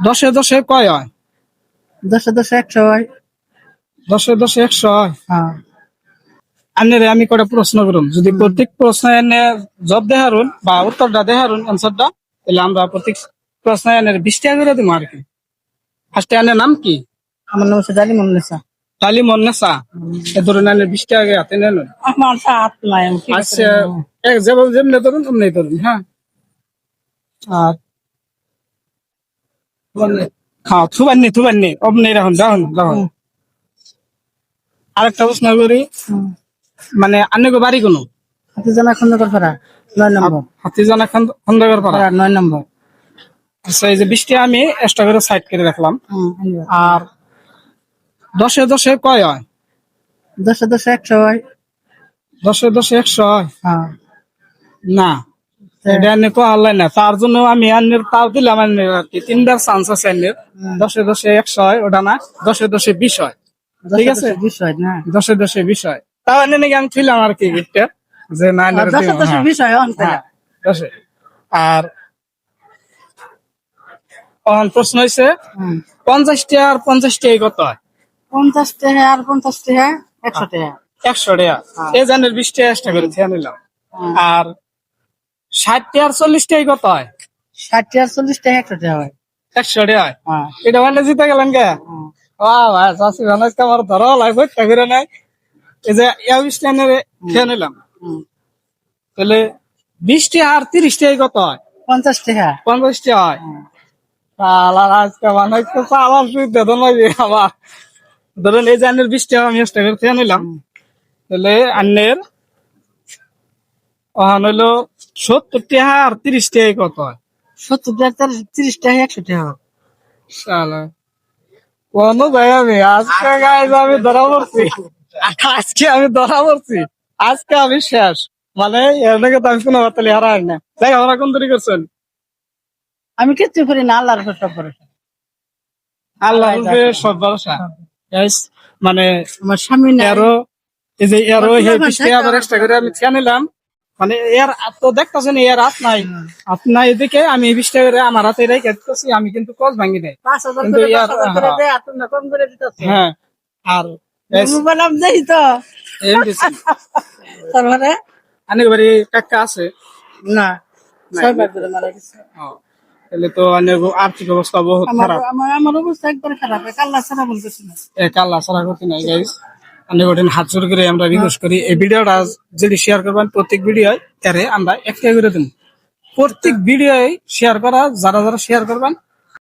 দশে দশে কয় হয়? দশে দশে 100 হয়। দশে দশে 100 হয়। হ্যাঁ। আন্নারে আমি কটা প্রশ্ন করুন, যদি প্রত্যেক প্রশ্ন এনে জব দেহারুন বা উত্তরটা দেহারুন অ্যান্সারটা, তাহলে আমরা প্রত্যেক প্রশ্ন এনে 20 টাকা করে দিব আর কি। ফার্স্টে আনের নাম কি? আমার নাম হচ্ছে জালিমুন্নেসা। তালি মন্নেসা। এ ধরুন আনের 20 টাকা হাতে নেন। আমার হাত নাই, আমি কি আচ্ছা, যেমন যেমনি ধরুন অমনি ধরুন। হ্যাঁ, আর হ্যাঁ, থুবান্নি অমনি রাখুন, রাখুন রাখুন। আরেকটা প্রশ্ন করি, মানে আন্নের বাড়ি কোনো হাতিজানা খন্দকার পাড়া 9 নম্বর। হাতিজানা খন্দকার পাড়া। 9 নম্বর। আচ্ছা, এই যে 20 টাকা আমি এক্সট্রা করে সাইড করে রাখলাম। আর দশে দশে কয় হয়? দশে দশে 100 হয়। দশে দশে 100 হয়। হ্যাঁ। না, এটা আন্নে তো আল্লাহ না, তার জন্য আমি আন্নের তাও দিলাম আন্নের আর কি। 3বার চান্স আছে আন্নের। দশে দশে 100 হয় ওটা না, দশে দশে 20 হয়। ঠিক আছে, 20 হয় না? দশে দশে 20 হয়। তাও আন্নে নাকি আমি ছিলাম আর কি গিফটটা, যে না আন্নের দশে দশে 20 হয় অন হ্যাঁ, দশে। আর প্রশ্ন হয়েছে 50 টাকা আর 50 টাকা কত হয়? 50 টাকা আর 50 টাকা 100 টাকা। 100 টাকা। এই জানের 20 টাকা এক্সট্রা করে খেয়ে নিলাম। আর 60 টাকা আর 40 টাকা কত হয়? 60 আর 40 টাকা 100 টাকা হয়। 100 টাকা হয়। হ্যাঁ। এটা মানে জিতে গেলেন কে? ভাই চাষি ভাই আমার ধরো লাগবে টাকা নাই। এই যে 20 টাকা খেয়ে নিলাম, তাহলে 20 টাকা আর 30 টাকা কত হয়? 50 টাকা। 50 টাকা হয়। আজকে মানে আমার সুবিধা তো নয় আবার। ধরুন এই যে আন্নের 20 টাকা আমি এক্সট্রা করে খেয়ে নিলাম, তাহলে আন্নের হইলো 70 টাকা আর 30 টাকা কত হয়? 70 টাকা 30 টাকা 100 টাকা হয়। শালা কোনো ভাই আমি আজকে গাইজ আমি ধরা পড়ছি। আজকে আমি ধরা পড়ছি। আজকে আমি শেষ। মানে এর নাকি তো আমি কোনো বার্তালি হারাই না। দেখ আমরা কোন তৈরি করছেন? আমি কিচ্ছু করি না, আল্লাহর উপর সব ভরসা। আল্লাহ সব ভরসা। Guys, মানে আমার স্বামী নাই। এই যে আবার এক্সট্রা করে আমি খেয়ে নিলাম, মানে এর তো দেখতেছেন এর হাত নাই, হাত নাই এদিকে আমি 20 টাকা করে আমার হাতে রেখে দিতেছি, আমি কিন্তু কস ভাঙি নাই। 5,000 কিন্তু করে 10,000 করে দেয়, আর তোমরা কম করে দিতেছো। হ্যাঁ, আর বললাম দেই তো। এমডিসি তারপরে অনেক বাড়ি টাকা আছে না, 6 বার করে মারা গেছে। তাহলে তো অনেক আর্থিক অবস্থা বহুত খারাপ। আমার অবস্থা একবার খারাপ, কাল্লা ছাড়া বলতেছি না। কাল্লা ছাড়া করতে নাই গাইস। অনেক কঠিন হাত জোর করে আমরা রিকোয়েস্ট করি, এই ভিডিওটা যদি শেয়ার করবেন প্রত্যেক ভিডিও তারে আমরা একটা করে দিন। প্রত্যেক ভিডিও শেয়ার করা, যারা যারা শেয়ার করবেন